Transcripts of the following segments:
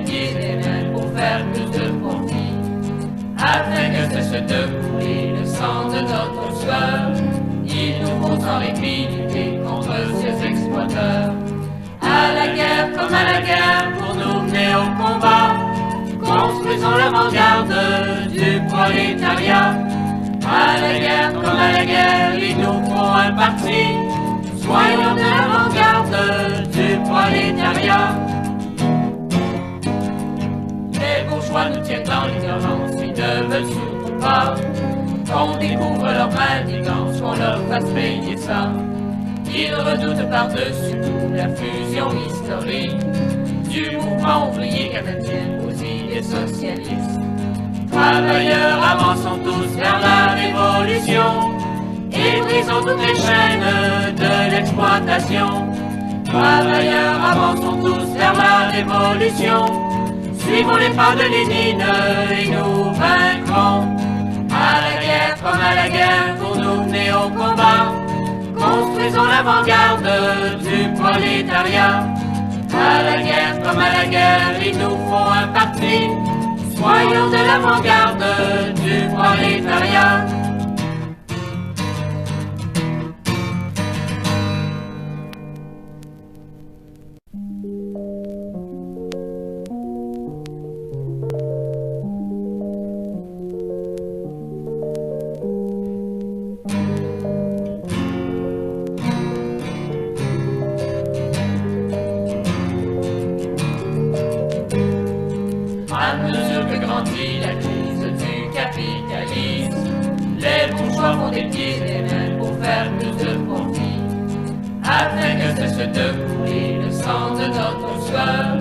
pieds et mains pour faire plus de profit, afin que cesse de couler le sang de notre sueur. Il nous faut sans répit lutter contre ces exploiteurs. À la guerre comme à la guerre, pour nous mener au combat, construisons l'avant-garde du prolétariat. À la guerre comme à la guerre, il nous faut un parti. Soyons de l'avant-garde du prolétariat. Les bourgeois nous tiennent dans l'ignorance, ils ne veulent surtout pas qu'on découvre leur manigance, qu'on leur fasse payer ça. Ils redoutent par-dessus tout la fusion historique du mouvement ouvrier canadien aux idées socialistes. Travailleurs, avançons tous vers la révolution et brisons toutes les chaînes de l'exploitation. Travailleurs, avançons tous vers la révolution. Suivons les pas de Lénine et nous vaincrons. À la guerre comme à la guerre, pour nous mener au combat, construisons l'avant-garde du prolétariat. À la guerre comme à la guerre, il nous faut un parti. Soyons de l'avant-garde du prolétariat. À mesure que grandit la crise du capitalisme, les bourgeois font des pieds et des mains pour faire plus de profit, afin que cesse de couler le sang de notre sueur.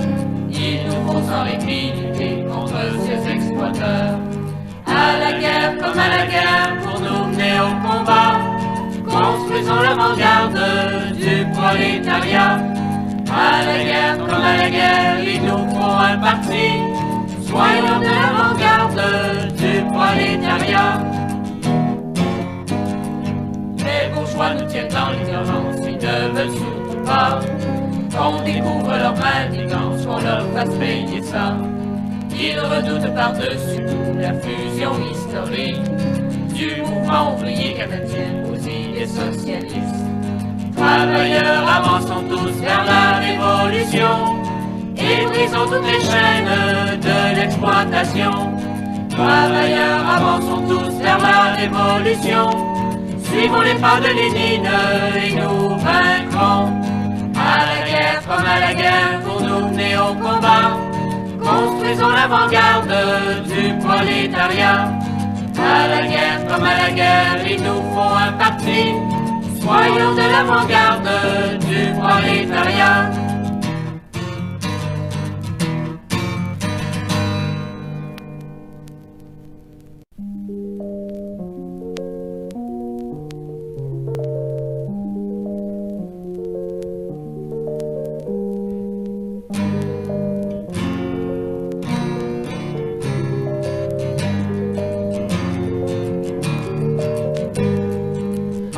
Il nous faut sans répit lutter contre ces exploiteurs. À la guerre comme à la guerre, pour nous mener au combat, construisons l'avant-garde du prolétariat. À la guerre comme à la guerre, il nous faut un parti. Soyons de l'avant-garde du prolétariat. Les bourgeois nous tiennent dans l'ignorance, ils ne veulent surtout pas qu'on découvre leur manigance, qu'on leur fasse payer ça. Ils redoutent par-dessus tout la fusion historique du mouvement ouvrier canadien aux idées socialistes. Travailleurs, avançons tous vers la révolution et brisons toutes les chaînes de l'exploitation. Travailleurs, avançons tous vers la révolution. Suivons les pas de Lénine et nous vaincrons. À la guerre comme à la guerre, pour nous mener au combat, construisons l'avant-garde du prolétariat. À la guerre comme à la guerre, il nous faut un parti. Soyons de l'avant-garde du prolétariat.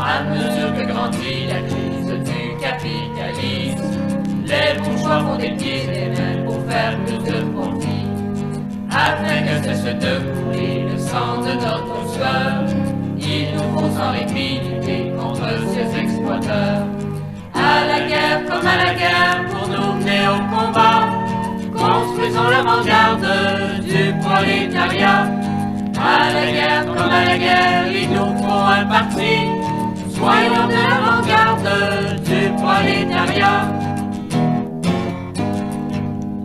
À mesure que grandit la crise du capitalisme, les bourgeois font des pieds et des mains pour faire plus de profit, afin que cesse de couler le sang de notre sueur. Il nous faut sans répit lutter contre ces exploiteurs. À la guerre comme à la guerre, pour nous mener au combat, construisons l'avant-garde du prolétariat. À la guerre comme à la guerre, il nous faut un parti. Soyons de l'avant-garde du prolétariat.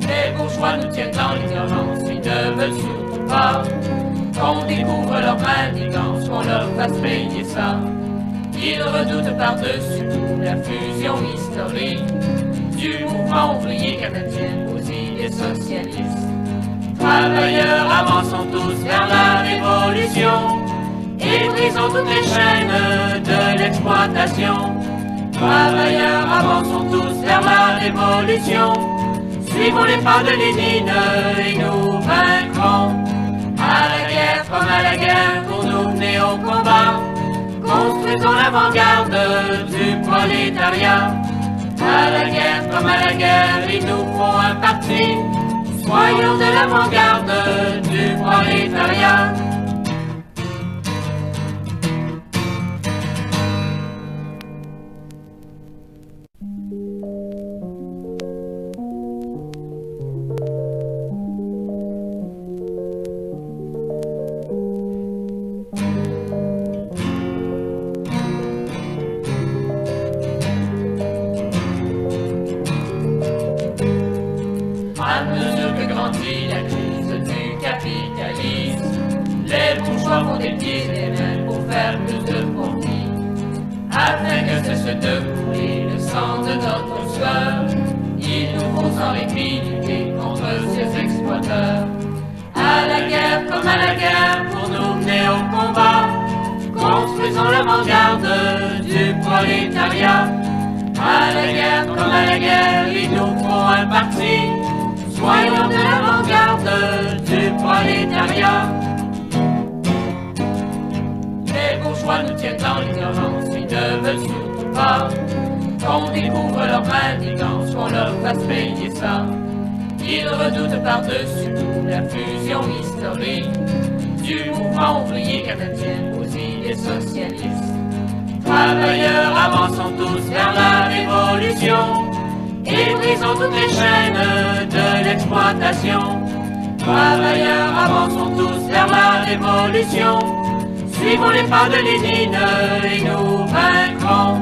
Les bourgeois nous tiennent dans l'ignorance, ils ne veulent surtout pas qu'on découvre leur manigance, qu'on leur fasse payer ça. Ils redoutent par-dessus tout la fusion historique du mouvement ouvrier canadien aux idées socialistes. Travailleurs, avançons tous vers la révolution et brisons toutes les chaînes de l'exploitation. Travailleurs, avançons tous vers la révolution. Suivons les pas de Lénine et nous vaincrons. À la guerre comme à la guerre, pour nous mener au combat, construisons l'avant-garde du prolétariat. À la guerre comme à la guerre, il nous faut un parti. Soyons de l'avant-garde du prolétariat. À mesure que grandit la crise du capitalisme, les bourgeois font des pieds et des mains pour faire plus de profit. Afin que cesse de couler le sang de notre sueur, il nous faut sans répit lutter contre ces exploiteurs. À la guerre comme à la guerre, pour nous mener au combat, construisons l'avant-garde du prolétariat. À la guerre comme à la guerre, il nous faut un parti. Soyons de l'avant-garde du prolétariat. Les bourgeois nous tiennent dans l'ignorance, ils ne veulent surtout pas qu'on découvre leur manigance, qu'on leur fasse payer ça. Ils redoutent par-dessus tout la fusion historique du mouvement ouvrier canadien aux idées socialistes. Travailleurs, avançons tous vers la révolution et brisons toutes les chaînes de l'exploitation. Travailleurs, avançons tous vers la révolution. Suivons les pas de Lénine et nous vaincrons.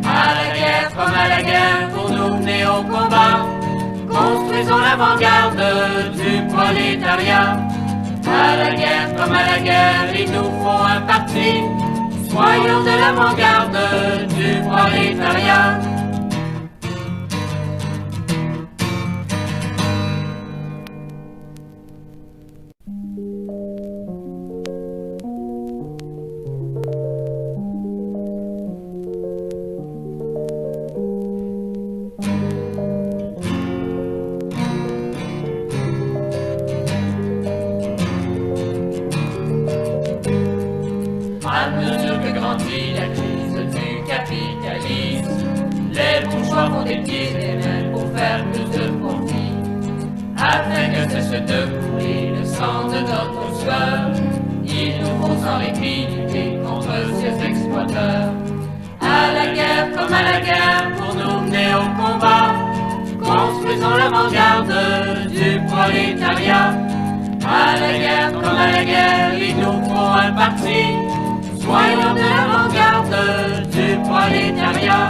À la guerre comme à la guerre, pour nous mener au combat, construisons l'avant-garde du prolétariat. À la guerre comme à la guerre, il nous faut un parti. Soyons de l'avant-garde du prolétariat. À mesure que grandit la crise du capitalisme, les bourgeois font des pieds et des mains pour faire plus de profit. Afin que cesse de couler le sang de notre sueur, il nous faut sans répit lutter contre ces exploiteurs. À la guerre comme à la guerre, pour nous mener au combat, construisons l'avant-garde du prolétariat. À la guerre comme à la guerre, il nous faut un parti. Soyons de l'avant-garde du prolétariat.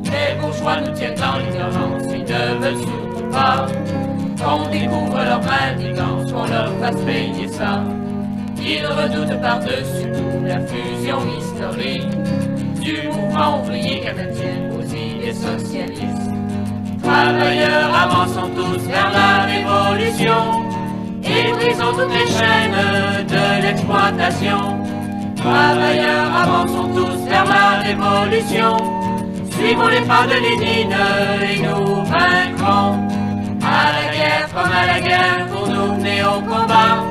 Les bourgeois nous tiennent dans l'ignorance, ils ne veulent surtout pas qu'on découvre leur manigance, qu'on leur fasse payer ça. Ils redoutent par-dessus tout la fusion historique du mouvement ouvrier canadien aux idées socialistes. Travailleurs, avançons tous vers la révolution et brisons toutes les chaînes de l'exploitation. Travailleurs, avançons tous vers la révolution. Suivons les pas de Lénine et nous vaincrons. À la guerre comme à la guerre, pour nous mener au combat,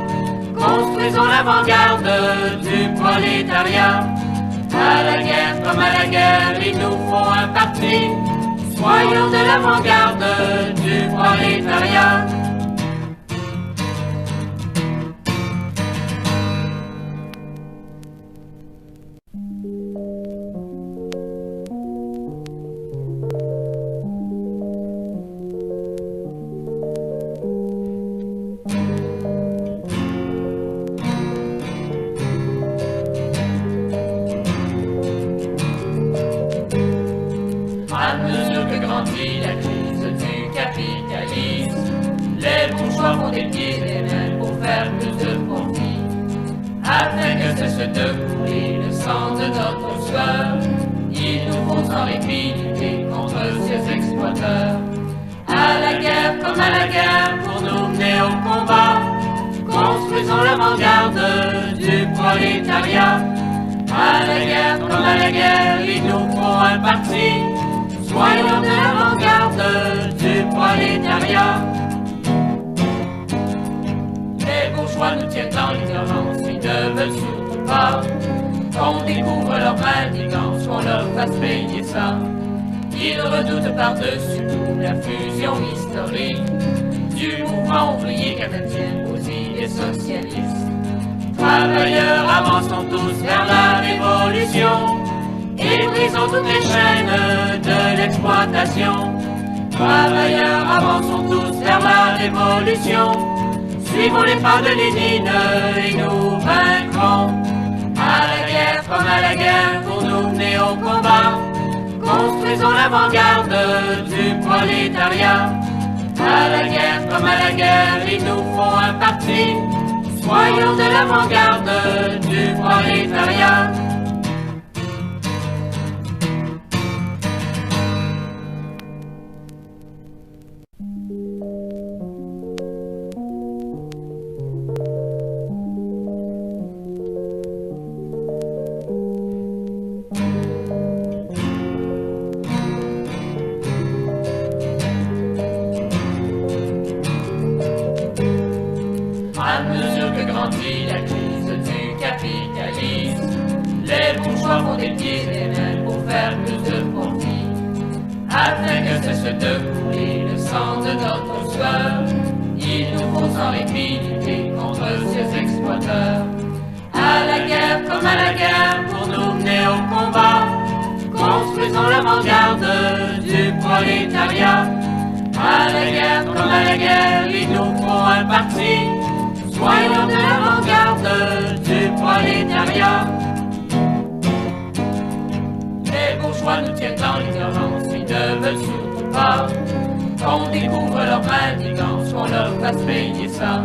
construisons l'avant-garde du prolétariat. À la guerre comme à la guerre, il nous faut un parti. Soyons de l'avant-garde du prolétariat. À mesure que grandit la crise du capitalisme, les bourgeois font des pieds et des mains pour faire plus de profit. Afin que cesse de couler le sang de notre sueur, il nous faut sans répit lutter contre ces exploiteurs. À la guerre comme à la guerre, pour nous mener au combat, construisons l'avant-garde du prolétariat. À la guerre comme à la guerre, il nous faut un parti. Soyons de l'avant-garde du prolétariat. Les bourgeois nous tiennent dans l'ignorance, ils ne veulent surtout pas qu'on découvre leur manigance, qu'on leur fasse payer ça. Ils redoutent par-dessus tout la fusion historique du mouvement ouvrier canadien aux idées socialistes. Travailleurs, avançons tous vers la révolution et brisons toutes les chaînes de l'exploitation. Travailleurs, avançons tous vers la révolution. Suivons les pas de Lénine et nous vaincrons. À la guerre comme à la guerre, pour nous mener au combat. Construisons l'avant-garde du prolétariat. À la guerre comme à la guerre, il nous faut un parti. Soyons de l'avant-garde du prolétariat. À mesure que grandit la crise du capitalisme, les bourgeois font des pieds et des mains pour faire plus de profit. Afin que cesse de couler le sang de notre sueur, il nous faut sans répit lutter contre ces exploiteurs. À la guerre comme à la guerre, pour nous mener au combat, construisons l'avant-garde du prolétariat. À la guerre comme à la guerre, il nous faut un parti. Soyons de l'avant-garde du prolétariat. Les bourgeois nous tiennent dans l'ignorance, ils ne veulent surtout pas qu'on découvre leur manigance, qu'on leur fasse payer ça.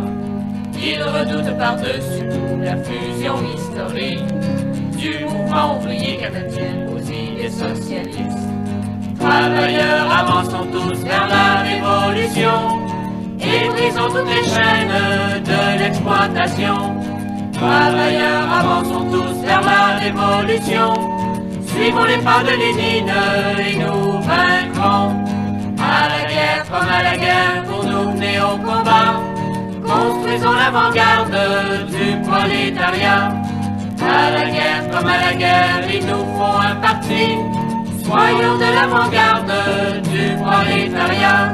Ils redoutent par-dessus tout la fusion historique du mouvement ouvrier canadien aux idées socialistes. Travailleurs, avançons tous vers la révolution et brisons toutes les chaînes de l'exploitation. Travailleurs, avançons tous vers la révolution. Suivons les pas de Lénine et nous vaincrons. À la guerre comme à la guerre, pour nous mener au combat. Construisons l'avant-garde du prolétariat. À la guerre comme à la guerre, il nous faut un parti. Soyons de l'avant-garde du prolétariat.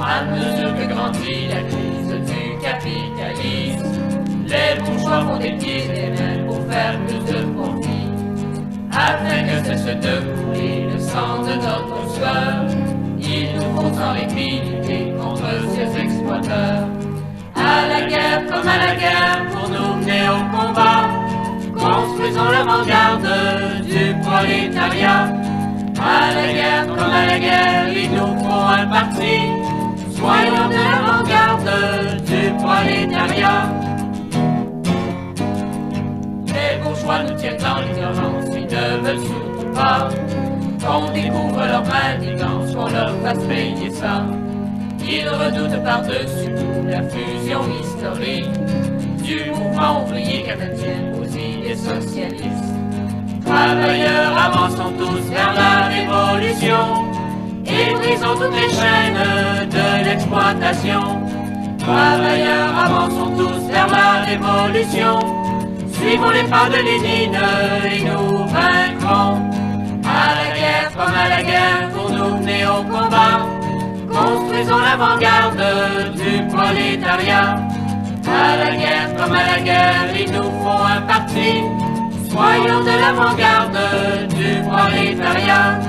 À mesure que grandit la crise du capitalisme, les bourgeois font des pieds et des mains pour faire plus de profit. Afin que cesse de couler le sang de notre sueur, il nous faut sans répit lutter contre ces exploiteurs. À la guerre comme à la guerre, pour nous mener au combat, construisons l'avant-garde du prolétariat. À la guerre comme à la guerre, il nous faut un parti. Soyons de l'avant-garde du prolétariat. Les bourgeois nous tiennent dans l'ignorance, ils ne veulent surtout pas qu'on découvre leur manigance, qu'on leur fasse payer ça. Ils redoutent par-dessus tout la fusion historique du mouvement ouvrier canadien aux idées socialistes. Travailleurs, avançons tous vers la révolution et brisons toutes les chaînes de l'exploitation. Travailleurs, avançons tous vers la révolution. Suivons les pas de Lénine et nous vaincrons. À la guerre comme à la guerre, pour nous mener au combat. Construisons l'avant-garde du prolétariat. À la guerre comme à la guerre, il nous faut un parti. Soyons de l'avant-garde du prolétariat.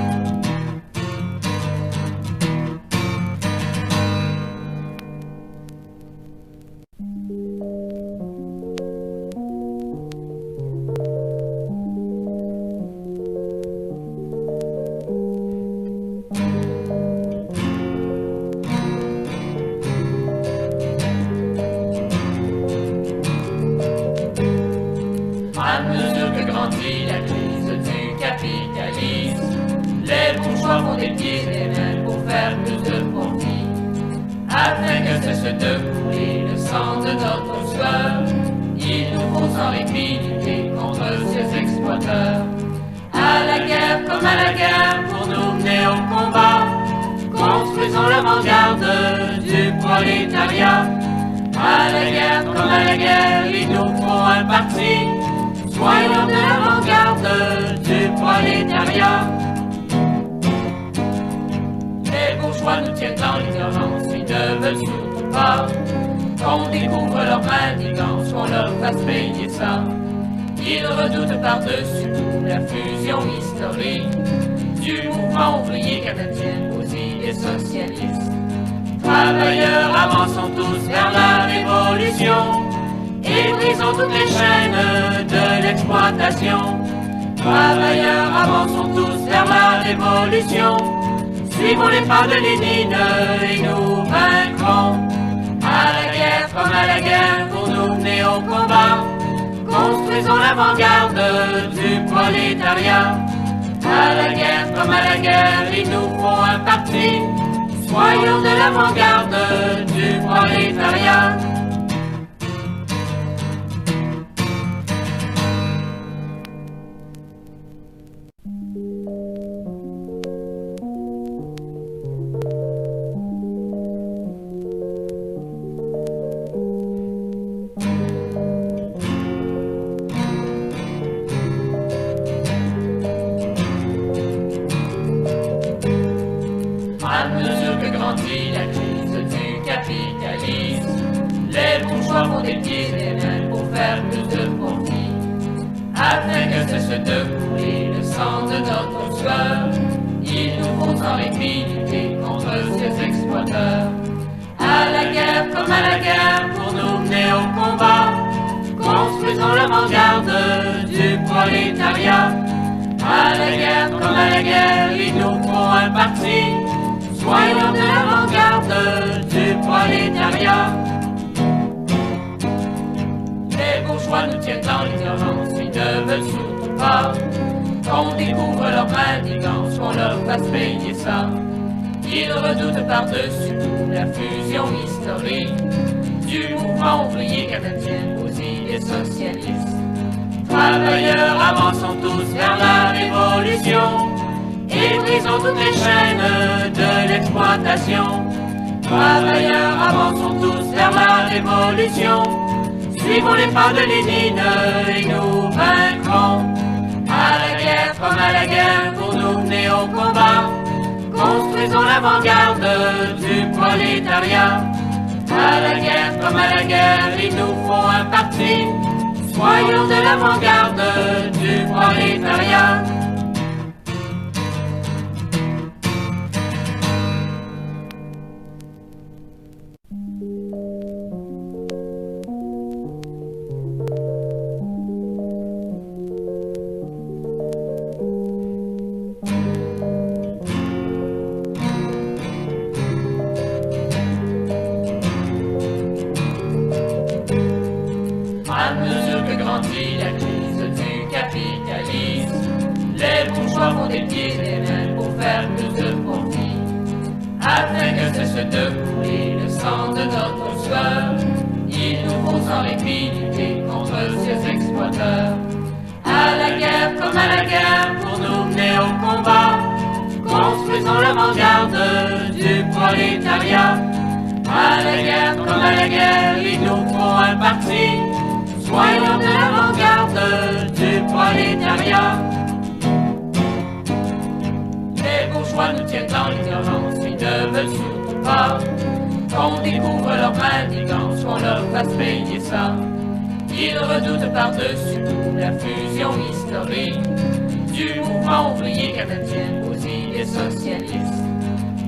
À mesure que grandit la crise du capitalisme, les bourgeois font des pieds et des mains pour faire plus de profit. afin que cesse de couler le sang de notre sueur. Il nous faut sans répit lutter contre ces exploiteurs. À la guerre comme à la guerre, pour nous mener au combat, construisons l'avant-garde du prolétariat. À la guerre comme à la guerre, il nous faut un parti, soyons de l'avant-garde du prolétariat. Les bourgeois nous tiennent dans l'ignorance, ils ne veulent surtout pas qu'on découvre leur manigance, qu'on leur fasse payer ça. Ils redoutent par-dessus tout la fusion historique du mouvement ouvrier canadien aux idées socialistes. Travailleurs, avançons tous vers la révolution et brisons toutes les chaînes de l'exploitation. Travailleurs, avançons tous vers la révolution, suivons les pas de Lénine et nous vaincrons. À la guerre comme à la guerre, pour nous mener au combat, construisons l'avant-garde du prolétariat. À la guerre comme à la guerre, il nous faut un parti, soyons de l'avant-garde du prolétariat. À mesure que grandit la crise du capitalisme, les bourgeois font des pieds et des mains pour faire plus de profit. Afin que cesse de couler le sang de notre sueur, il nous faut sans répit lutter contre ces exploiteurs. À la guerre comme à la guerre, pour nous mener au combat, construisons l'avant-garde du prolétariat. À la guerre comme à la guerre, il nous faut un parti, soyons de l'avant-garde du prolétariat. Les bourgeois nous tiennent dans l'ignorance, ils ne veulent surtout pas qu'on découvre leur manigance, qu'on leur fasse payer ça. Ils redoutent par-dessus tout la fusion historique du mouvement ouvrier canadien aux idées socialistes. Travailleurs, avançons tous vers la révolution et brisons toutes les chaînes de l'exploitation. Travailleurs, avançons tous vers la révolution, suivons les pas de Lénine et nous vaincrons. À la guerre comme à la guerre, pour nous mener au combat, construisons l'avant-garde du prolétariat. À la guerre comme à la guerre, il nous faut un parti, soyons de l'avant-garde du prolétariat. À mesure que grandit la crise du capitalisme, les bourgeois font des pieds et des mains pour faire plus de profit. Afin que cesse de couler le sang de notre sueur, il nous faut sans répit lutter contre ces exploiteurs. À la guerre comme à la guerre, pour nous mener au combat, construisons l'avant-garde du prolétariat. À la guerre comme à la guerre, il nous faut un parti, soyons de l'avant-garde du prolétariat. Les bourgeois nous tiennent dans l'ignorance, ils ne veulent surtout pas qu'on découvre leur manigance, qu'on leur fasse payer ça. Ils redoutent par-dessus tout la fusion historique du mouvement ouvrier canadien aux idées socialistes.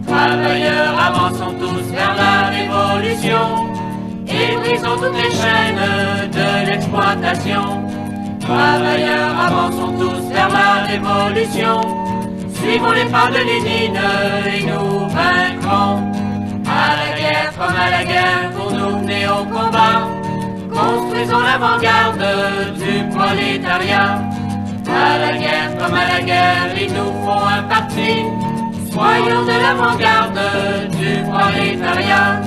Travailleurs, avançons tous vers la révolution et brisons toutes les chaînes de l'exploitation. Travailleurs, avançons tous vers la révolution, suivons les pas de Lénine et nous vaincrons. À la guerre comme à la guerre, pour nous mener au combat, construisons l'avant-garde du prolétariat. À la guerre comme à la guerre, il nous faut un parti, soyons de l'avant-garde du prolétariat.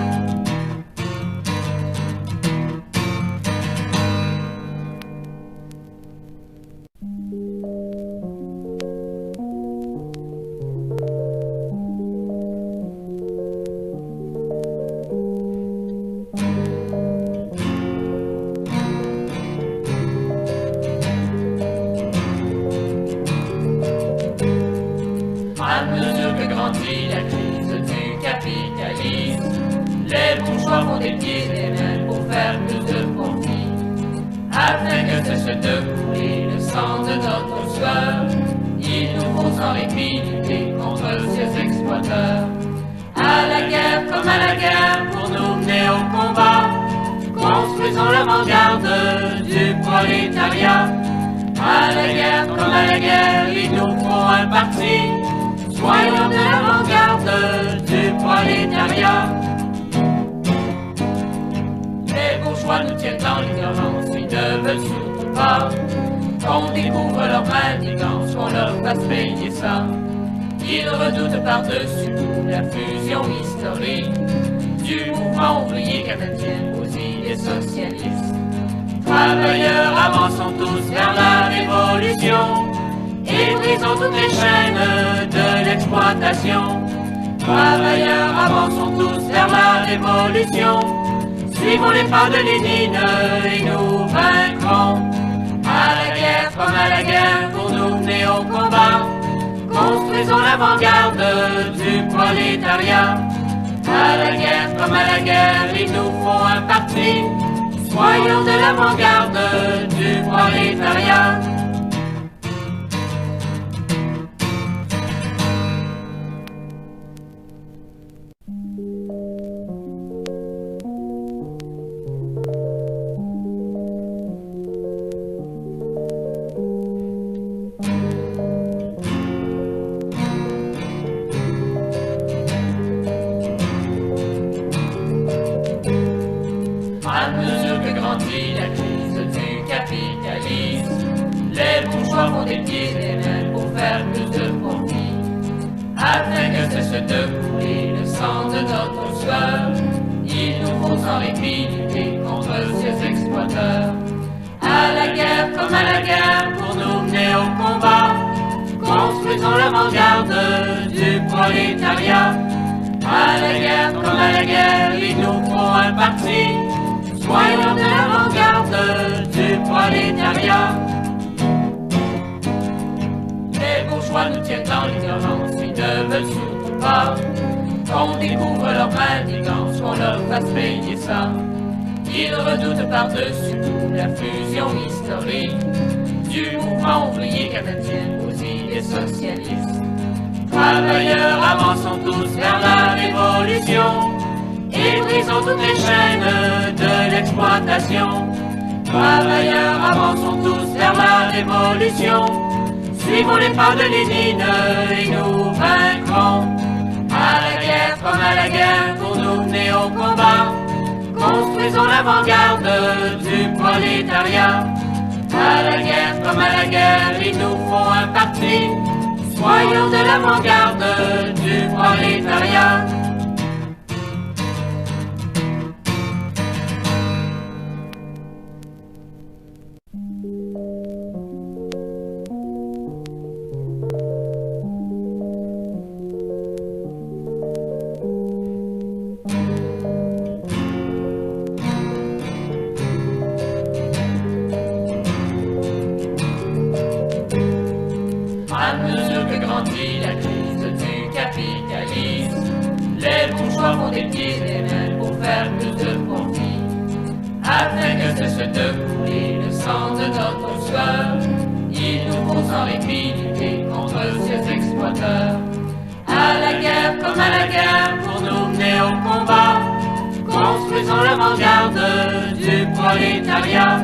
À mesure que grandit la crise du capitalisme, les bourgeois font des pieds et des mains pour faire plus de profit. Afin que cesse de couler le sang de notre sueur, il nous faut sans répit lutter contre ces exploiteurs. À la guerre comme à la guerre, pour nous mener au combat, construisons l'avant-garde du prolétariat. À la guerre comme à la guerre, il nous faut un parti, soyons de l'avant-garde du prolétariat. Les bourgeois nous tiennent dans l'ignorance, ils ne veulent surtout pas qu'on découvre leur manigance, qu'on leur fasse payer ça. Ils redoutent par-dessus tout la fusion historique du mouvement ouvrier canadien aux idées socialistes. Travailleurs, avançons tous vers la révolution et brisons toutes les chaînes de l'exploitation. Travailleurs, avançons tous vers la révolution, suivons les pas de Lénine et nous vaincrons. À la guerre comme à la guerre, pour nous mener au combat, construisons l'avant-garde du prolétariat. À la guerre comme à la guerre, il nous faut un parti, soyons de l'avant-garde du prolétariat. À mesure que grandit la crise du capitalisme, les bourgeois font des pieds et des mains pour faire plus de profit. Afin que cesse de couler le sang de notre sueur, il nous faut sans répit lutter contre ces exploiteurs. À la guerre comme à la guerre, pour nous mener au combat, construisons l'avant-garde du prolétariat. À la guerre comme à la guerre, il nous faut un parti, soyons de l'avant-garde du prolétariat. Les bourgeois nous tiennent dans l'ignorance, ils ne veulent surtout pas qu'on découvre leur manigance, qu'on leur fasse payer ça. Ils redoutent par-dessus tout la fusion historique du mouvement ouvrier canadien aux idées socialistes. Travailleurs, avançons tous vers la révolution et brisons toutes les chaînes de l'exploitation. Travailleurs, avançons tous vers la révolution, suivons les pas de Lénine et nous vaincrons. À la guerre comme à la guerre, pour nous mener au combat, construisons l'avant-garde du prolétariat. À la guerre comme à la guerre, il nous faut un parti, soyons de l'avant-garde du prolétariat. À mesure que grandit la crise du capitalisme, les bourgeois font des pieds et des mains pour faire plus de profit. Afin que cesse de couler le sang de notre sueur, il nous faut sans répit lutter contre ces exploiteurs. À la guerre comme à la guerre, pour nous mener au combat, construisons l'avant-garde du prolétariat.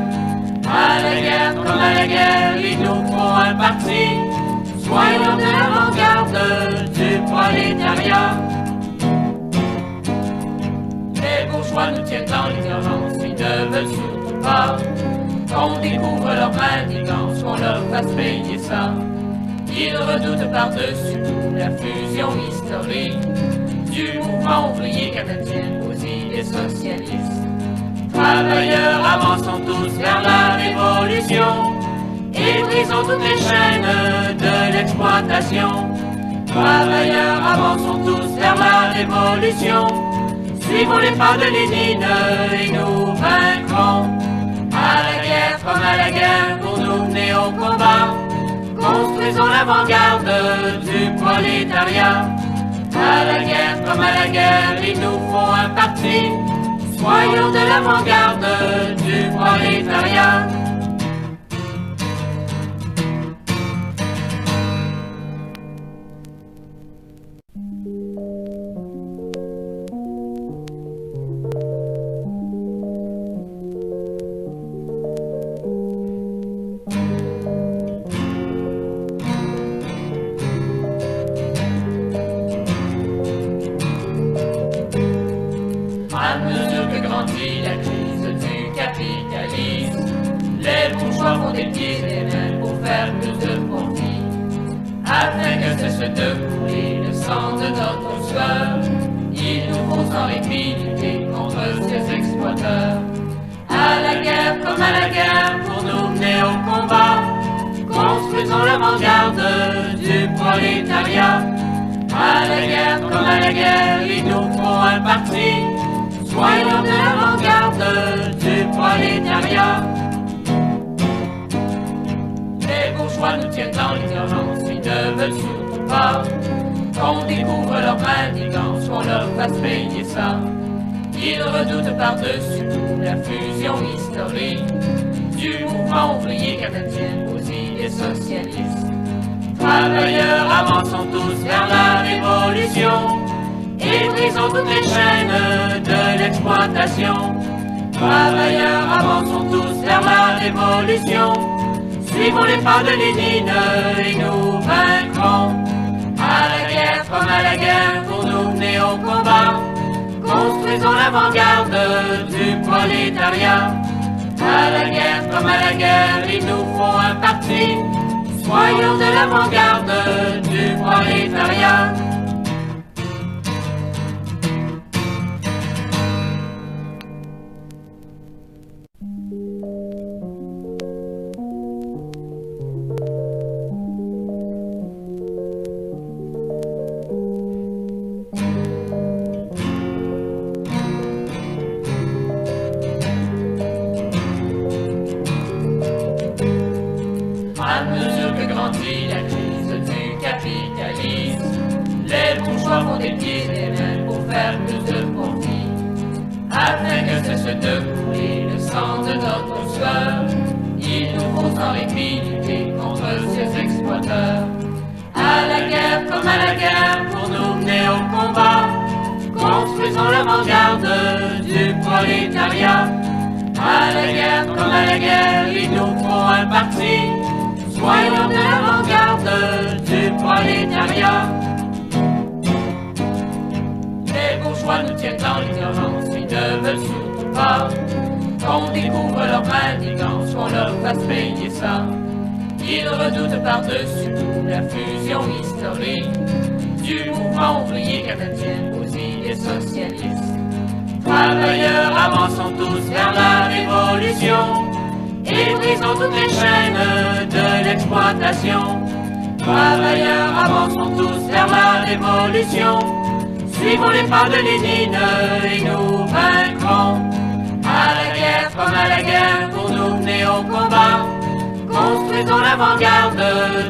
À la guerre comme à la guerre, il nous faut un parti, soyons de l'avant-garde du prolétariat. Les bourgeois nous tiennent dans l'ignorance, ils ne veulent surtout pas qu'on découvre leur manigance, qu'on leur fasse payer ça. Ils redoutent par-dessus tout la fusion historique du mouvement ouvrier canadien aux idées socialistes. Travailleurs, avançons tous vers la révolution et brisons toutes les chaînes de l'exploitation. Travailleurs, avançons tous vers la révolution, suivons les pas de Lénine et nous vaincrons. À la guerre comme à la guerre, pour nous mener au combat, Construisons l'avant-garde du prolétariat. À la guerre comme à la guerre, il nous faut un parti. Soyons de l'avant-garde du prolétariat. À mesure que grandit la crise du capitalisme, les bourgeois font des pieds et des mains pour faire plus de profit. Afin que cesse de couler le sang de notre sueur, il nous faut sans répit lutter contre ces exploiteurs. À la guerre comme à la guerre, pour nous mener au combat, construisons l'avant-garde du prolétariat. À la guerre comme à la guerre, il nous faut un parti. Soyons de l'avant-garde du prolétariat. Les bourgeois nous tiennent dans l'ignorance, ils ne veulent surtout pas qu'on découvre leur manigance, qu'on leur fasse payer ça. Ils redoutent par-dessus tout la fusion historique du mouvement ouvrier canadien aux idées socialistes. Travailleurs, avançons tous vers la révolution et brisons toutes les chaînes de l'exploitation. Travailleurs, avançons tous vers la révolution. Suivons les pas de Lénine et nous vaincrons. À la guerre comme à la guerre, pour nous mener au combat, construisons l'avant-garde du prolétariat. À la guerre comme à la guerre, il nous faut un parti. Soyons de l'avant-garde du prolétariat. À mesure que grandit la crise du capitalisme, les bourgeois font des pieds et des mains pour faire plus de profit. Afin que cesse de couler le sang de notre sueur, il nous faut sans répit lutter contre ces exploiteurs. À la guerre comme à la guerre, pour nous mener au combat, construisons l'avant-garde du prolétariat. À la guerre comme à la guerre, il nous faut un parti. Soyons de l'avant-garde du prolétariat. Les bourgeois nous tiennent dans l'ignorance, ils ne veulent surtout pas qu'on découvre leur manigance, qu'on leur fasse payer ça. Ils redoutent par-dessus tout la fusion historique du mouvement ouvrier canadien aux idées socialistes. Travailleurs, avançons tous vers la révolution et brisons toutes les chaînes de l'exploitation. Travailleurs, avançons tous vers la révolution. Suivons les pas de Lénine et nous vaincrons. À la guerre comme à la guerre, pour nous mener au combat, construisons l'avant-garde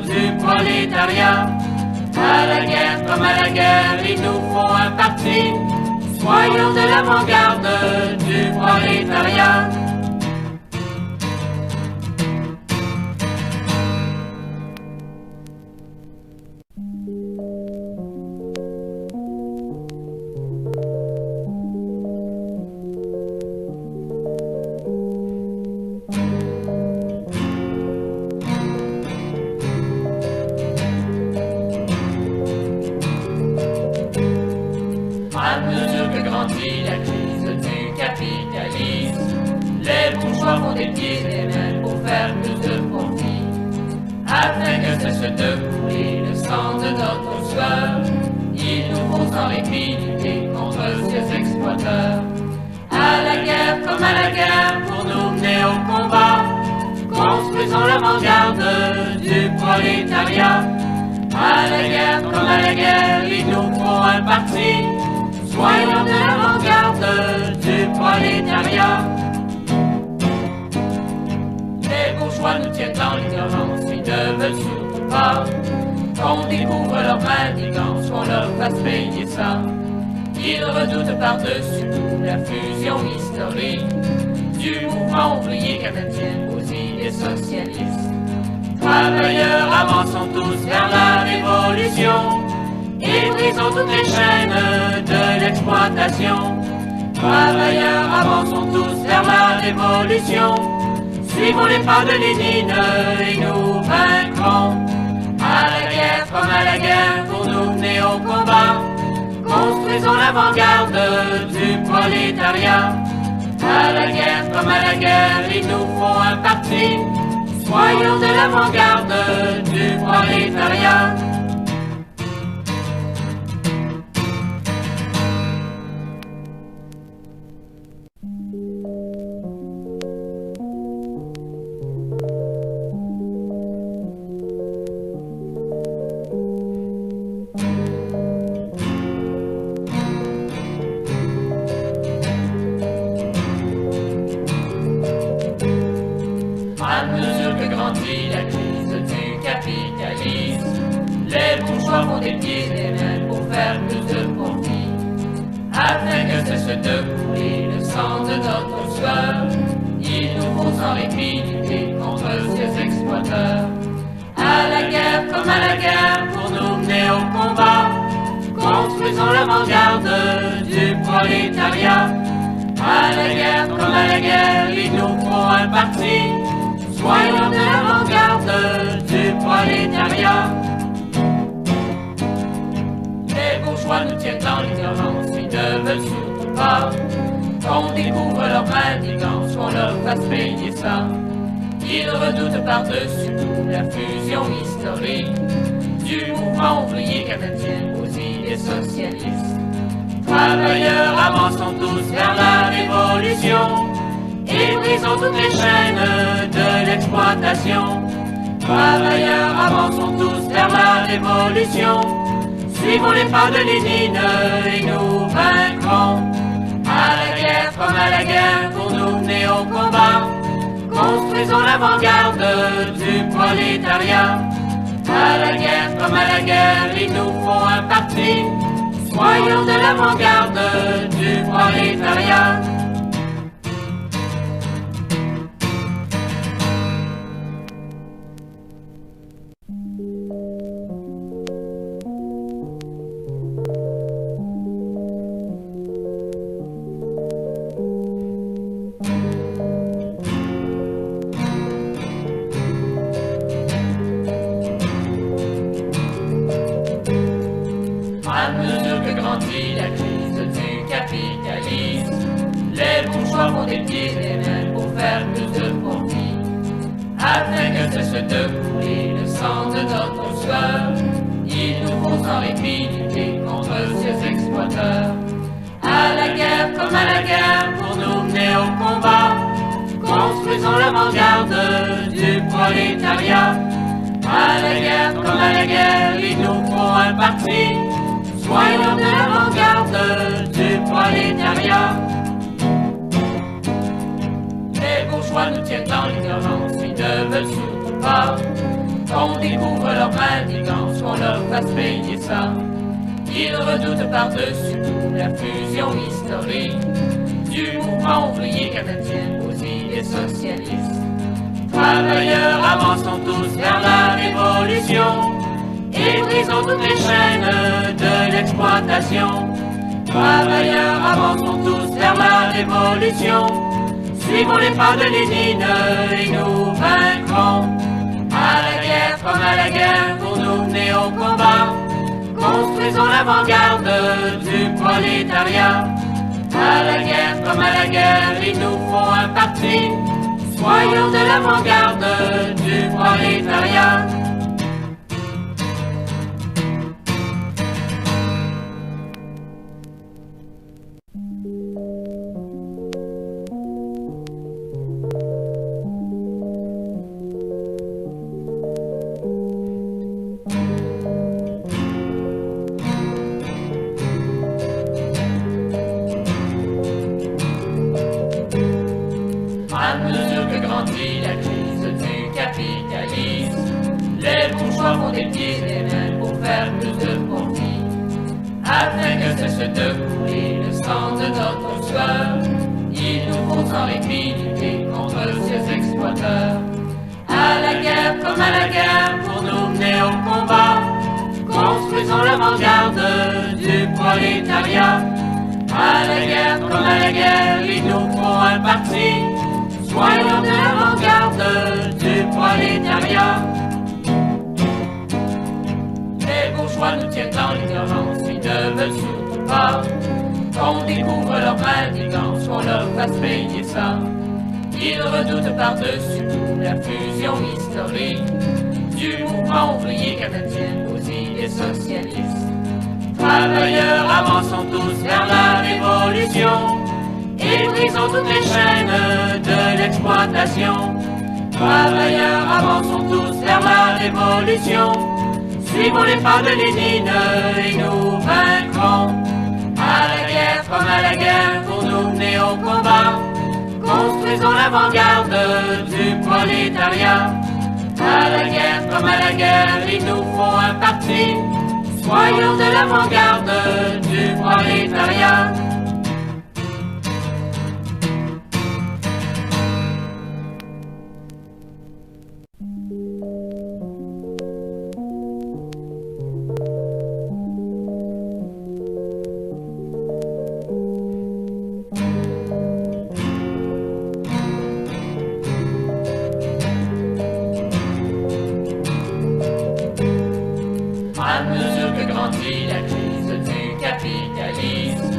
du prolétariat. À la guerre comme à la guerre, il nous faut un parti. Soyons de l'avant-garde du prolétariat. À mesure que grandit la crise du capitalisme, les bourgeois font des pieds et des mains pour faire plus de profit. Afin que cesse de couler le sang de notre sueur, il nous faut sans répit lutter contre ces exploiteurs. À la guerre comme à la guerre, pour nous mener au combat, construisons l'avant-garde du prolétariat. À la guerre comme à la guerre, il nous faut un parti. Soyons de l'avant-garde du prolétariat. Les bourgeois nous tiennent dans l'ignorance, ils ne veulent surtout pas qu'on découvre leur manigance, qu'on leur fasse payer ça. Ils redoutent par-dessus tout la fusion historique du mouvement ouvrier canadien aux idées socialistes. Travailleurs, avançons tous vers la révolution et brisons toutes les chaînes de l'exploitation. Travailleurs, avançons tous vers la révolution. Suivons les pas de Lénine et nous vaincrons. À la guerre comme à la guerre, pour nous mener au combat. Construisons l'avant-garde du prolétariat. À la guerre comme à la guerre, il nous faut un parti. Soyons de l'avant-garde du prolétariat. À mesure que grandit la crise du capitalisme, les bourgeois font des pieds et des mains pour faire plus de profit. Afin que cesse de couler le sang de notre sueur, il nous faut sans répit lutter contre ces exploiteurs. À la guerre comme à la guerre, pour nous mener au combat, construisons l'avant-garde du prolétariat. À la guerre comme à la guerre, il nous faut un parti. Soyons de l'avant-garde du prolétariat. Les bourgeois nous tiennent dans l'ignorance, ils ne veulent surtout pas qu'on découvre leur manigance, qu'on leur fasse payer ça. Ils redoutent par-dessus tout la fusion historique du mouvement ouvrier canadien aux idées socialistes. Travailleurs, avançons tous vers la révolution et brisons toutes les chaînes de l'exploitation. Travailleurs, avançons tous vers la révolution. Suivons les pas de Lénine et nous vaincrons. À la guerre comme à la guerre, pour nous mener au combat. Construisons l'avant-garde du prolétariat. À la guerre comme à la guerre, il nous faut un parti. Soyons de l'avant-garde du prolétariat. À mesure que grandit la crise du capitalisme, les bourgeois font des pieds et des mains pour faire plus de profit. Afin que cesse de couler le sang de notre sueur, il nous faut sans répit lutter contre ces exploiteurs. À la guerre comme à la guerre, pour nous mener au combat, construisons l'avant-garde du prolétariat. À la guerre comme à la guerre, il nous faut un parti. Soyons de l'avant-garde du prolétariat. Les bourgeois nous tiennent dans l'ignorance, ils ne veulent surtout pas qu'on découvre leur manigance, qu'on leur fasse payer ça. Ils redoutent par-dessus tout la fusion historique du mouvement ouvrier canadien aux idées socialistes. Travailleurs, avançons tous vers la révolution et brisons toutes les chaînes de l'exploitation. Travailleurs, avançons tous vers la révolution. Suivons les pas de Lénine et nous vaincrons. À la guerre comme à la guerre, pour nous mener au combat. Construisons l'avant-garde du prolétariat. À la guerre comme à la guerre, il nous faut un parti. Soyons de l'avant-garde du prolétariat. À mesure que grandit la crise du capitalisme, afin que cesse de couler le sang de notre sueur. Il nous faut sans répit lutter contre ces exploiteurs. À la guerre comme à la guerre, pour nous mener au combat, construisons l'avant-garde du prolétariat. À la guerre comme à la guerre, il nous faut un parti, soyons de l'avant-garde du prolétariat. Les bourgeois nous tiennent dans l'ignorance, ils ne veulent surtout pas qu'on découvre leur manigance, qu'on leur fasse payer ça. Ils redoutent par-dessus tout la fusion historique du mouvement ouvrier canadien aux idées socialistes. Travailleurs, avançons tous vers la révolution et brisons toutes les chaînes de l'exploitation. Travailleurs, avançons tous vers la révolution, suivons les pas de Lénine et nous vaincrons. À la guerre comme à la guerre, pour nous mener au combat, construisons l'avant-garde du prolétariat. À la guerre comme à la guerre, il nous faut un parti, soyons de l'avant-garde du prolétariat. À mesure que grandit la crise du capitalisme,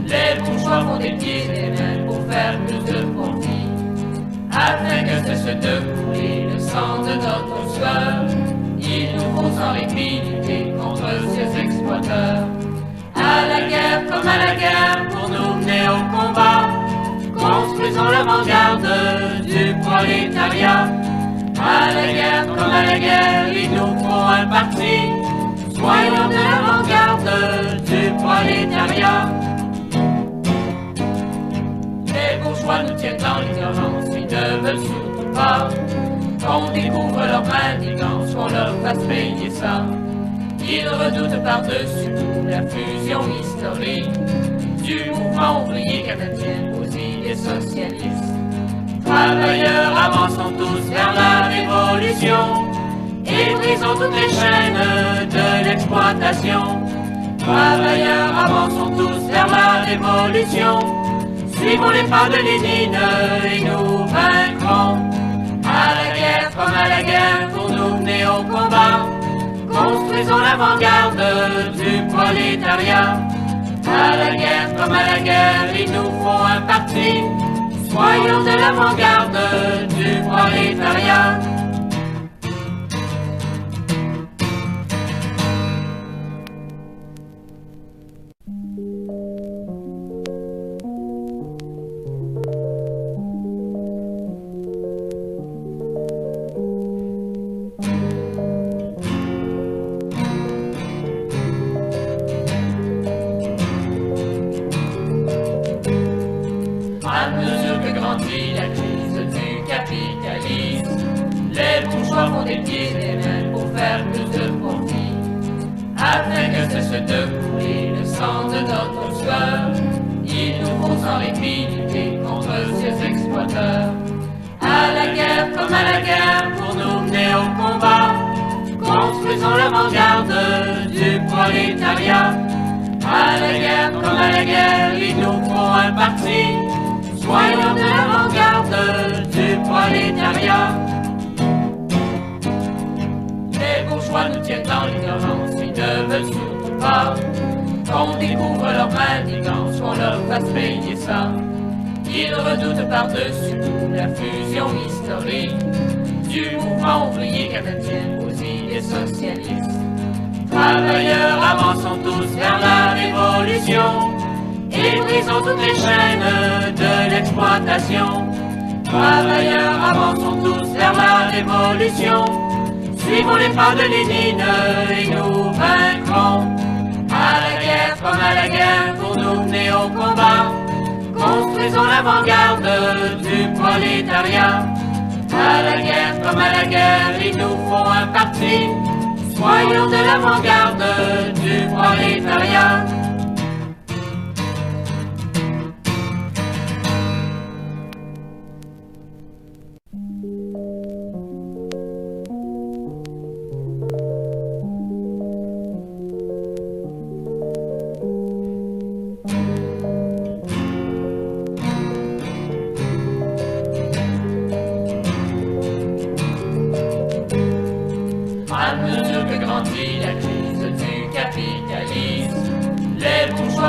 les bourgeois font des pieds et des mains pour faire plus de profit. Afin que cesse de couler le sang de notre sueur, il nous faut sans répit lutter contre ces exploiteurs. À la guerre comme à la guerre, pour nous mener au combat, construisons l'avant-garde du prolétariat. À la guerre comme à la guerre, il nous faut un parti, soyons de l'avant-garde du prolétariat. Les bourgeois nous tiennent dans l'ignorance, ils ne veulent surtout pas qu'on découvre leur manigance, qu'on leur fasse payer ça. Ils redoutent par-dessus tout la fusion historique du mouvement ouvrier canadien aux idées socialistes. Travailleurs, avançons tous vers la révolution et brisons toutes les chaînes de l'exploitation. Travailleurs, avançons tous vers la révolution, suivons les pas de Lénine et nous vaincrons. À la guerre comme à la guerre, pour nous mener au combat, construisons l'avant-garde du prolétariat. À la guerre comme à la guerre, il nous faut un parti, soyons de l'avant-garde du prolétariat. À mesure que grandit la crise du capitalisme, les bourgeois font des pieds et des mains pour faire plus de profit. Afin que cesse de couler le sang de notre sueur, il nous faut sans répit lutter contre ces exploiteurs. À la guerre comme à la guerre, pour nous mener au combat, construisons l'avant-garde du prolétariat. À la guerre comme à la guerre, il nous faut un parti, soyons de l'avant-garde du prolétariat. Les bourgeois nous tiennent dans l'ignorance, ils ne veulent surtout pas qu'on découvre leur manigance, qu'on leur fasse payer ça. Ils redoutent par-dessus tout la fusion historique du mouvement ouvrier canadien aux idées socialistes. Travailleurs, avançons tous vers la révolution et brisons toutes les chaînes de l'exploitation. Travailleurs, avançons tous vers la révolution, suivons les pas de Lénine et nous vaincrons. À la guerre comme à la guerre, pour nous mener au combat, construisons l'avant-garde du prolétariat. À la guerre comme à la guerre, il nous faut un parti, soyons de l'avant-garde du prolétariat.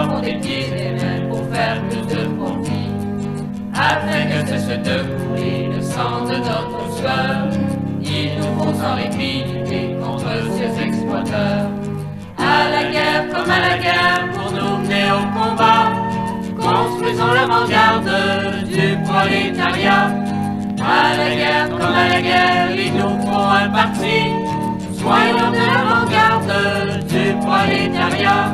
bourgeois font des pieds et des mains pour faire plus de profit, afin que cesse de couler le sang de notre sueur. Il nous faut sans répit lutter contre ces exploiteurs. À la guerre comme à la guerre, pour nous mener au combat, construisons l'avant-garde du prolétariat. À la guerre comme à la guerre, il nous faut un parti, soyons de l'avant-garde du prolétariat.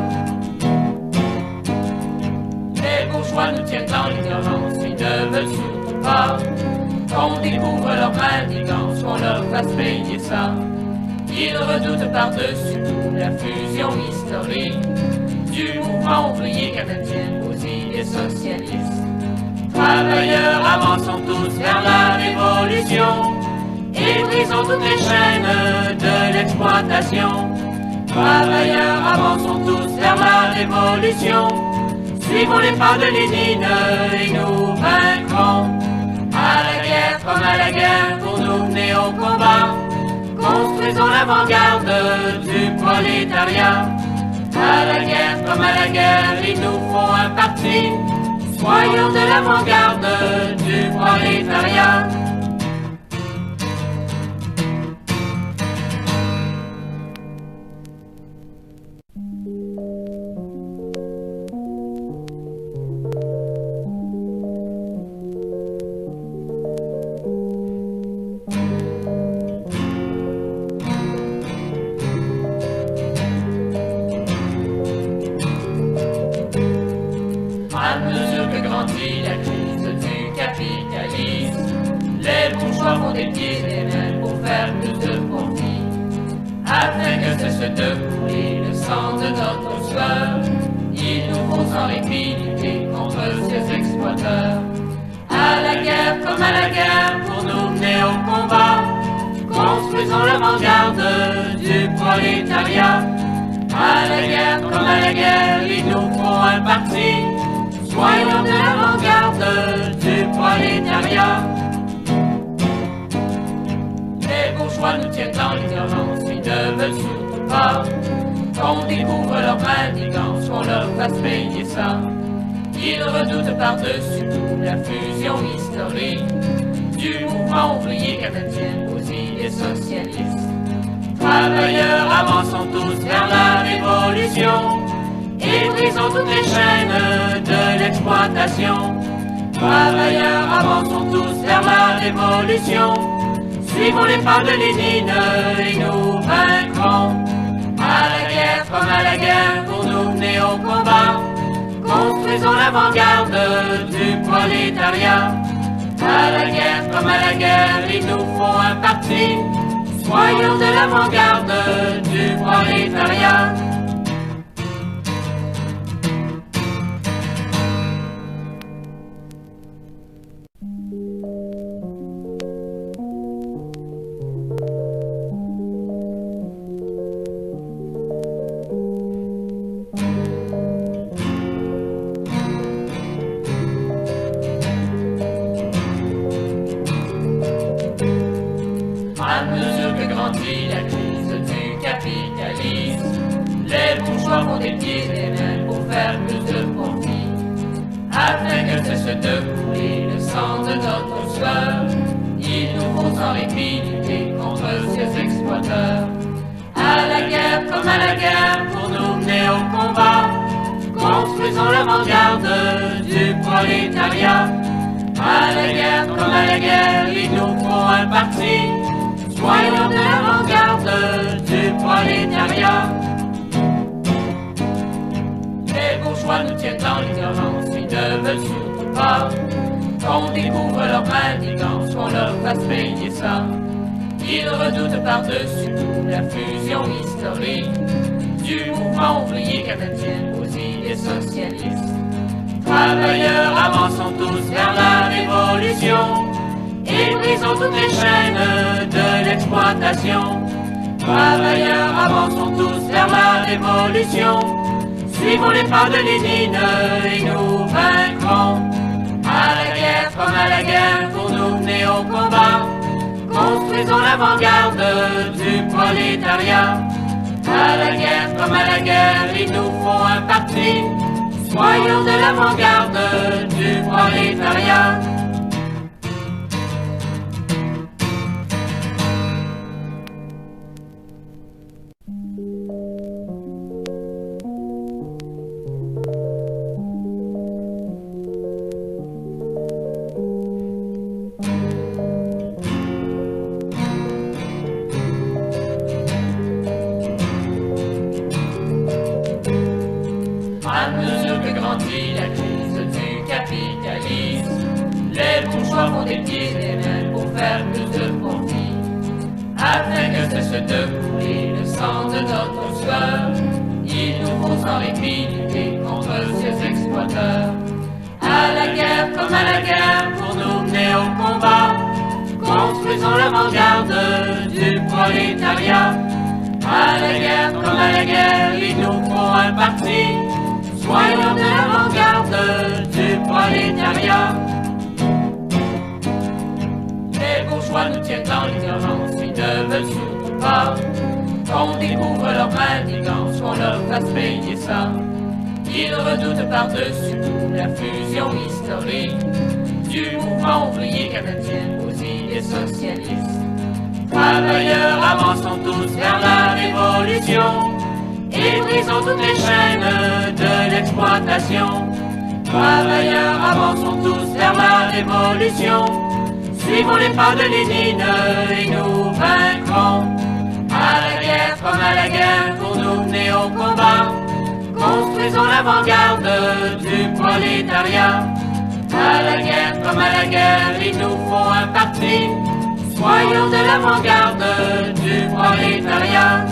Les bourgeois nous tiennent dans l'ignorance, ils ne veulent surtout pas qu'on découvre leur manigance, qu'on leur fasse payer ça. Ils redoutent par-dessus tout la fusion historique du mouvement ouvrier canadien aux idées socialistes. Travailleurs, avançons tous vers la révolution et brisons toutes les chaînes de l'exploitation. Travailleurs, avançons tous vers la révolution, suivons les pas de Lénine et nous vaincrons. À la guerre comme à la guerre, pour nous mener au combat, construisons l'avant-garde du prolétariat. À la guerre comme à la guerre, il nous faut un parti, soyons de l'avant-garde du prolétariat. À mesure que grandit la crise du capitalisme, les bourgeois font des pieds et des mains pour faire plus de profit, afin que cesse de couler le sang de notre sueur. Il nous faut sans répit lutter contre ces exploiteurs. À la guerre comme à la guerre, pour nous mener au combat, construisons l'avant-garde du prolétariat. À la guerre comme à la guerre, il nous faut un parti, soyons de l'avant-garde du prolétariat. Les bourgeois nous tiennent dans l'ignorance, ils ne veulent surtout pas qu'on découvre leur manigance, qu'on leur fasse payer ça. Ils redoutent par-dessus tout la fusion historique du mouvement ouvrier canadien aux idées socialistes. Travailleurs, avançons tous vers la révolution et brisons toutes les chaînes de l'exploitation. Travailleurs, avançons tous vers la révolution, suivons les pas de Lénine et nous vaincrons. À la guerre comme à la guerre, pour nous mener au combat, construisons l'avant-garde du prolétariat. À la guerre comme à la guerre, il nous faut un parti, soyons de l'avant-garde du prolétariat. À mesure que grandit la crise du capitalisme, les bourgeois font des pieds et des mains pour faire plus de profit, afin que cesse de couler le sang de notre sueur. Il nous faut sans répit lutter contre ces exploiteurs. À la guerre comme à la guerre, pour nous mener au combat, construisons l'avant-garde du prolétariat. À la guerre comme à la guerre, il nous faut un parti, soyons de l'avant-garde du prolétariat. Les bourgeois nous tiennent dans l'ignorance, ils ne veulent surtout pas qu'on découvre leur manigance, qu'on leur fasse payer ça. Ils redoutent par-dessus tout la fusion historique du mouvement ouvrier canadien aux idées socialistes. Travailleurs, avançons tous vers la révolution et brisons toutes les chaînes de l'exploitation. Travailleurs, avançons tous vers la révolution, suivons les pas de Lénine et nous vaincrons. À la guerre comme à la guerre, pour nous mener au combat, construisons l'avant-garde du prolétariat. À la guerre comme à la guerre, il nous faut un parti, soyons de l'avant-garde du prolétariat. À mesure que grandit la crise du capitalisme, les bourgeois font des pieds et des mains pour faire plus de profit. Afin que cesse de couler le sang de notre sueur, il nous faut sans répit lutter contre ces exploiteurs. À la guerre comme à la guerre, pour nous mener au combat, construisons l'avant-garde du prolétariat. À la guerre comme à la guerre, il nous faut un parti. Soyons de l'avant-garde du prolétariat. Les bourgeois nous tiennent dans l'ignorance, ils ne veulent surtout pas qu'on découvre leur manigance, qu'on leur fasse payer ça. Ils redoutent par-dessus tout la fusion historique du mouvement ouvrier canadien aux idées socialistes. Travailleurs, avançons tous vers la révolution et brisons toutes les chaînes de l'exploitation. Travailleurs, avançons tous vers la révolution. Suivons les pas de Lénine et nous vaincrons. À la guerre comme à la guerre, pour nous mener au combat, construisons l'avant-garde du prolétariat. À la guerre comme à la guerre, il nous faut un parti. Soyons de l'avant-garde du prolétariat.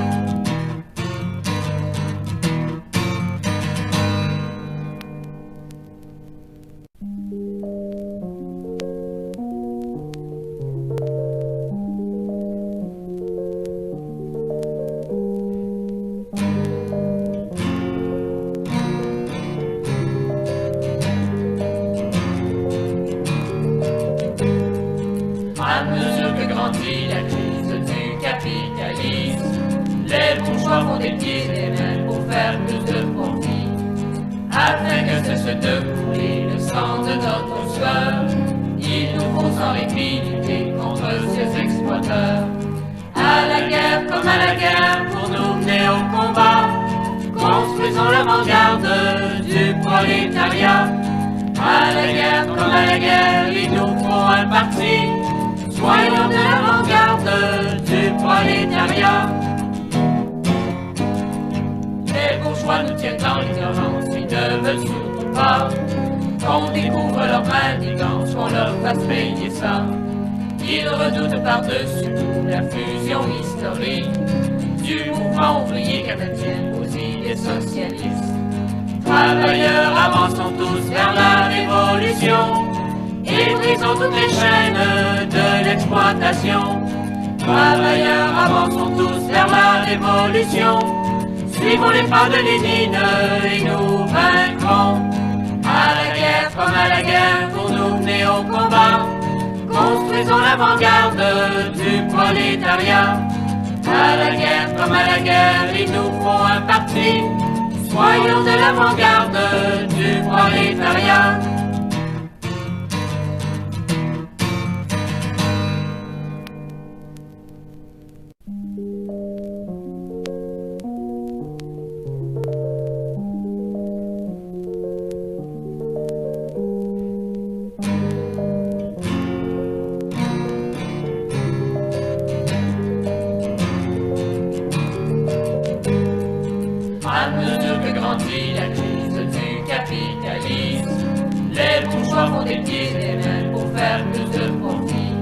À mesure que grandit la crise du capitalisme, les bourgeois font des pieds et des mains pour faire plus de profit. Afin que cesse de couler le sang de notre sueur, il nous faut sans répit lutter contre ces exploiteurs. À la guerre comme à la guerre, pour nous mener au combat, construisons l'avant-garde du prolétariat. À la guerre comme à la guerre, il nous faut un parti. Soyons de l'avant-garde du prolétariat. Les bourgeois nous tiennent dans l'ignorance, ils ne veulent surtout pas qu'on découvre leur manigance, qu'on leur fasse payer ça. Ils redoutent par-dessus tout la fusion historique du mouvement ouvrier canadien aux idées socialistes. Travailleurs, avançons tous vers la révolution et brisons toutes les chaînes de l'exploitation. Travailleurs, avançons tous vers la révolution. Suivons les pas de Lénine et nous vaincrons. À la guerre comme à la guerre, pour nous mener au combat, construisons l'avant-garde du prolétariat. À la guerre comme à la guerre, il nous faut un parti. Soyons de l'avant-garde du prolétariat. À mesure que grandit la crise du capitalisme, les bourgeois font des pieds et des mains pour faire plus de profit.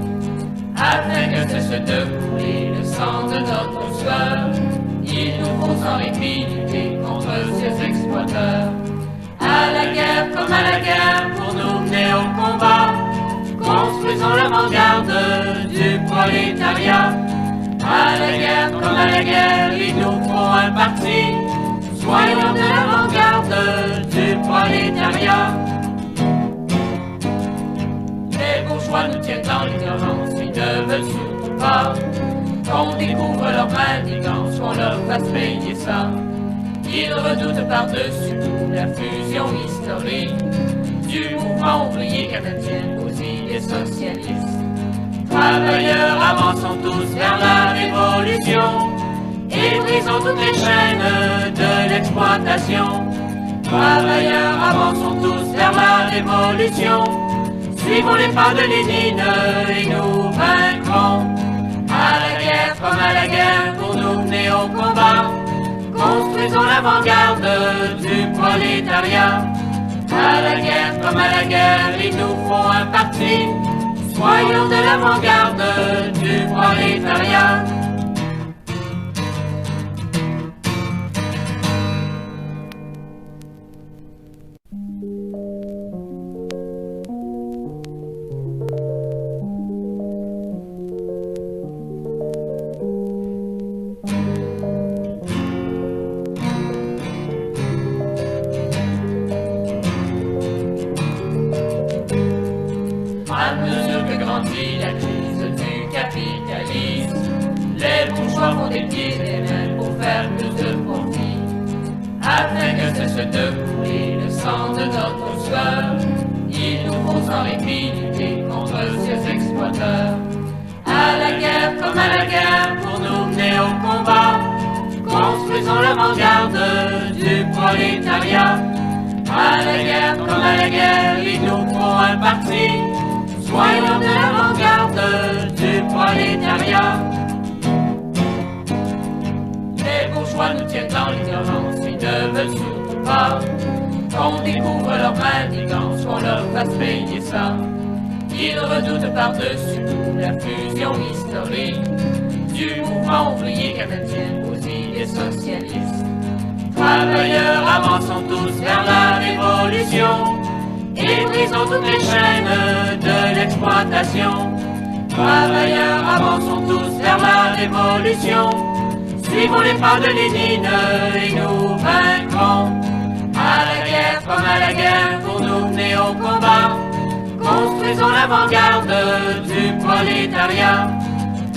Afin que cesse de couler le sang de notre sueur, il nous faut sans répit lutter contre ces exploiteurs. À la guerre comme à la guerre, pour nous mener au combat, construisons l'avant-garde du prolétariat. À la guerre comme à la guerre, il nous faut un parti. Soyons de l'avant-garde du prolétariat. Les bourgeois nous tiennent dans l'ignorance, ils ne veulent surtout pas qu'on découvre leur manigance, qu'on leur fasse payer ça. Ils redoutent par-dessus tout la fusion historique du mouvement ouvrier canadien aux idées socialistes. Travailleurs, avançons tous vers la révolution et brisons toutes les chaînes de l'exploitation. Travailleurs, avançons tous vers la révolution. Suivons les pas de Lénine et nous vaincrons. À la guerre comme à la guerre, pour nous mener au combat. Construisons l'avant-garde du prolétariat. À la guerre comme à la guerre, il nous faut un parti. Soyons de l'avant-garde du prolétariat. À mesure que grandit la crise du capitalisme, les bourgeois font des pieds et des mains pour faire plus de profit. Afin que cesse de couler le sang de notre sueur, il nous faut sans répit lutter contre ces exploiteurs. À la guerre comme à la guerre, pour nous mener au combat, construisons l'avant-garde du prolétariat. À la guerre comme à la guerre, il nous faut un parti. Soyons de l'avant-garde du prolétariat. Les bourgeois nous tiennent dans l'ignorance, ils ne veulent surtout pas qu'on découvre leur manigance, qu'on leur fasse payer ça. Ils redoutent par-dessus tout la fusion historique du mouvement ouvrier canadien aux idées socialistes. Travailleurs, avançons tous vers la révolution et brisons toutes les chaînes de l'exploitation. Travailleurs, avançons tous vers la révolution. Suivons les pas de Lénine et nous vaincrons. À la guerre comme à la guerre, pour nous mener au combat. Construisons l'avant-garde du prolétariat.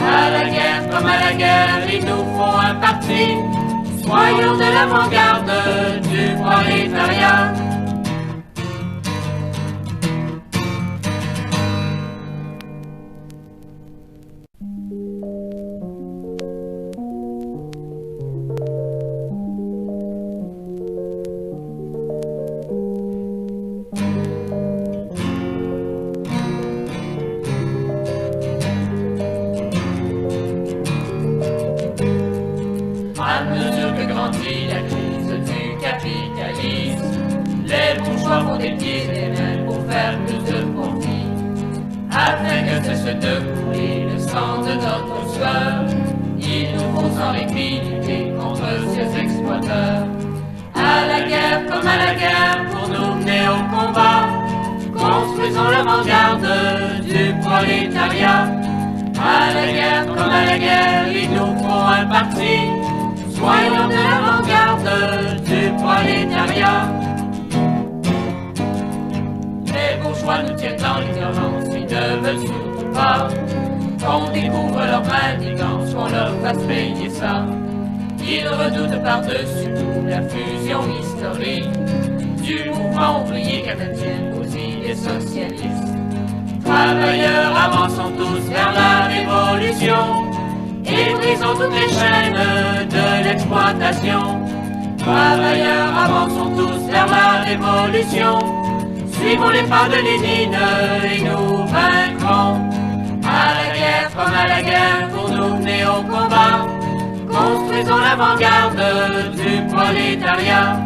À la guerre comme à la guerre, il nous faut un parti. Soyons de l'avant-garde du prolétariat. À mesure que grandit la crise du capitalisme, les bourgeois font des pieds et des mains pour faire plus de profit. Afin que cesse de couler le sang de notre sueur, il nous faut sans répit lutter contre ces exploiteurs. À la guerre comme à la guerre, pour nous mener au combat, construisons l'avant-garde du prolétariat. À la guerre comme à la guerre, il nous faut un parti. Soyons de l'avant-garde du prolétariat. Les bourgeois nous tiennent dans l'ignorance, ils ne veulent surtout pas qu'on découvre leur manigance, qu'on leur fasse payer ça. Ils redoutent par-dessus tout la fusion historique du mouvement ouvrier canadien aux idées socialistes. Travailleurs, avançons tous vers la révolution et brisons toutes les chaînes de l'exploitation. Travailleurs, avançons tous vers la révolution. Suivons les pas de Lénine et nous vaincrons. À la guerre comme à la guerre, pour nous mener au combat. Construisons l'avant-garde du prolétariat.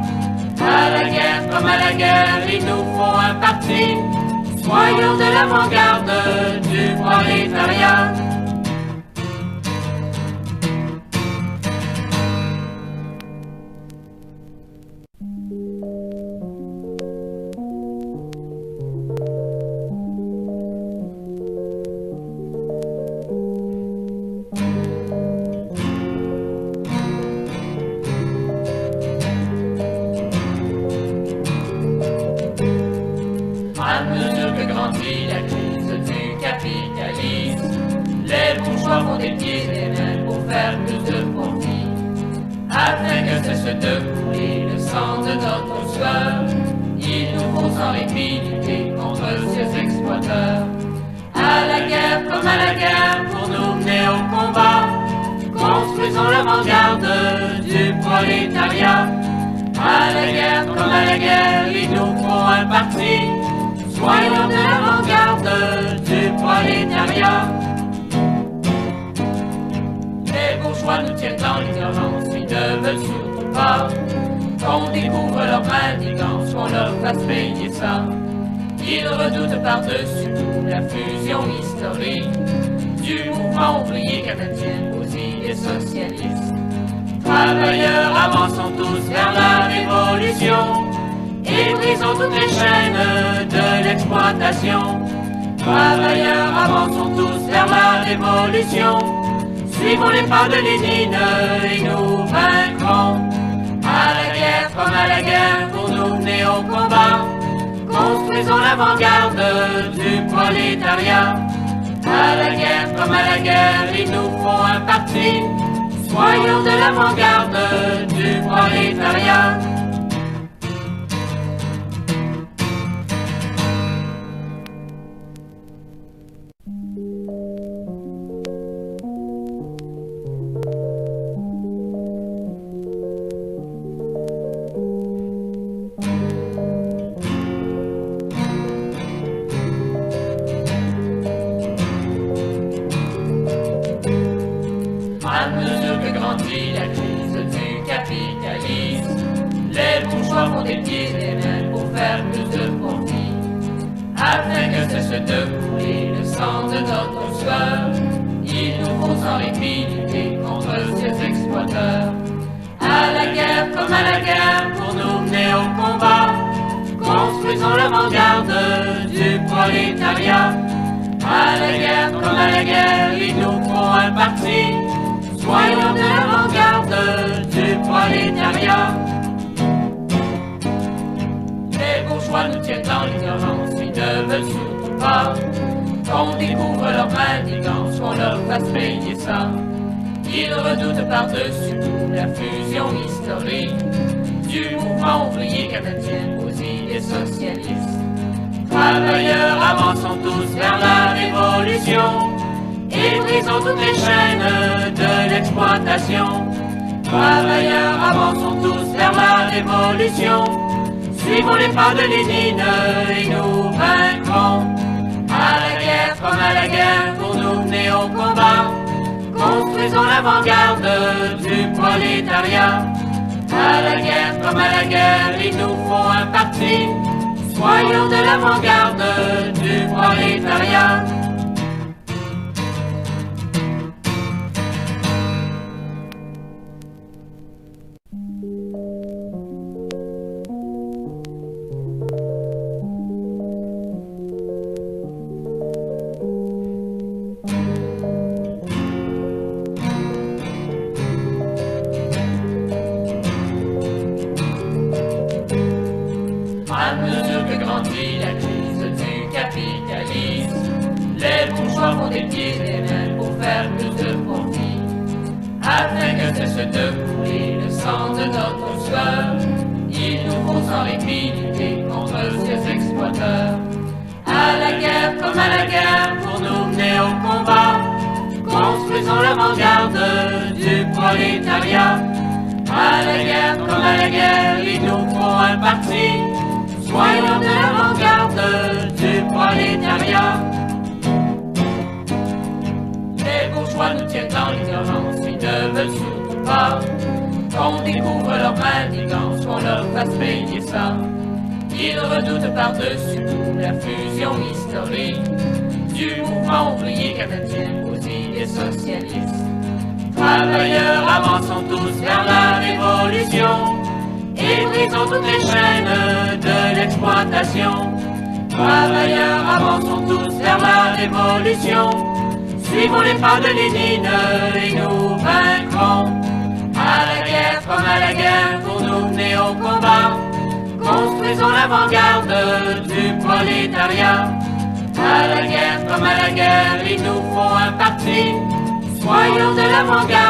À la guerre comme à la guerre, il nous faut un parti. Soyons de l'avant-garde du prolétariat. À mesure que grandit la crise du capitalisme, les bourgeois font des pieds et des mains pour faire plus de profit. Afin que cesse de couler le sang de notre sueur. Il nous faut sans répit lutter contre ces exploiteurs. À la guerre comme à la guerre, pour nous mener au combat, construisons l'avant-garde du prolétariat. À la guerre comme à la guerre, il nous faut un parti. Soyons de l'avant-garde du prolétariat. Les bourgeois nous tiennent dans l'ignorance, ils ne veulent surtout pas qu'on découvre leur manigance, qu'on leur fasse payer ça. Ils redoutent par-dessus tout la fusion historique du mouvement ouvrier canadien aux idées socialistes. Travailleurs, avançons tous vers la révolution et brisons toutes les chaînes de l'exploitation. Travailleurs, avançons tous vers la révolution. Suivons les pas de Lénine et nous vaincrons. À la guerre comme à la guerre, pour nous mener au combat, construisons l'avant-garde du prolétariat. À la guerre comme à la guerre, il nous faut un parti. Soyons de l'avant-garde du prolétariat. À mesure que grandit la crise du capitalisme, les bourgeois font des pieds et des mains pour faire plus de profit. Afin que cesse de couler le sang de notre sueur, il nous faut sans répit lutter contre ces exploiteurs. À la guerre comme à la guerre, pour nous mener au combat, construisons l'avant-garde du prolétariat. À la guerre comme à la guerre, il nous faut un parti. Soyons de l'avant-garde du prolétariat. Les bourgeois nous tiennent dans l'ignorance, ils ne veulent surtout pas qu'on découvre leur manigance, qu'on leur fasse payer ça. Ils redoutent par-dessus tout la fusion historique du mouvement ouvrier canadien aux idées socialistes. Travailleurs, avançons tous vers la révolution et brisons toutes les chaînes de l'exploitation. Travailleurs, avançons tous vers la révolution. Suivons les pas de Lénine et nous vaincrons. À la guerre comme à la guerre, pour nous mener au combat, construisons l'avant-garde du prolétariat. À la guerre comme à la guerre, il nous faut un parti. Soyons de l'avant-garde du prolétariat. À mesure que grandit la crise du capitalisme, les bourgeois font des pieds et des mains pour faire plus de profit. Afin que cesse de couler le sang de notre sueur, il nous faut sans répit lutter contre ces exploiteurs. À la guerre comme à la guerre, pour nous mener au combat, construisons l'avant-garde du prolétariat. À la guerre comme à la guerre, il nous faut un parti. Soyons de l'avant-garde du prolétariat. Les bourgeois nous tiennent dans l'ignorance, ils ne veulent surtout pas qu'on découvre leur manigance, qu'on leur fasse payer ça. Ils redoutent par-dessus tout la fusion historique du mouvement ouvrier canadien aux idées socialistes. Travailleurs, avançons tous vers la révolution et brisons toutes les chaînes de l'exploitation. Travailleurs, avançons tous vers la révolution. Suivons les pas de Lénine et nous vaincrons. À la guerre comme à la guerre, pour nous mener au combat, construisons l'avant-garde du prolétariat. À la guerre comme à la guerre, il nous faut un parti. Soyons de l'avant-garde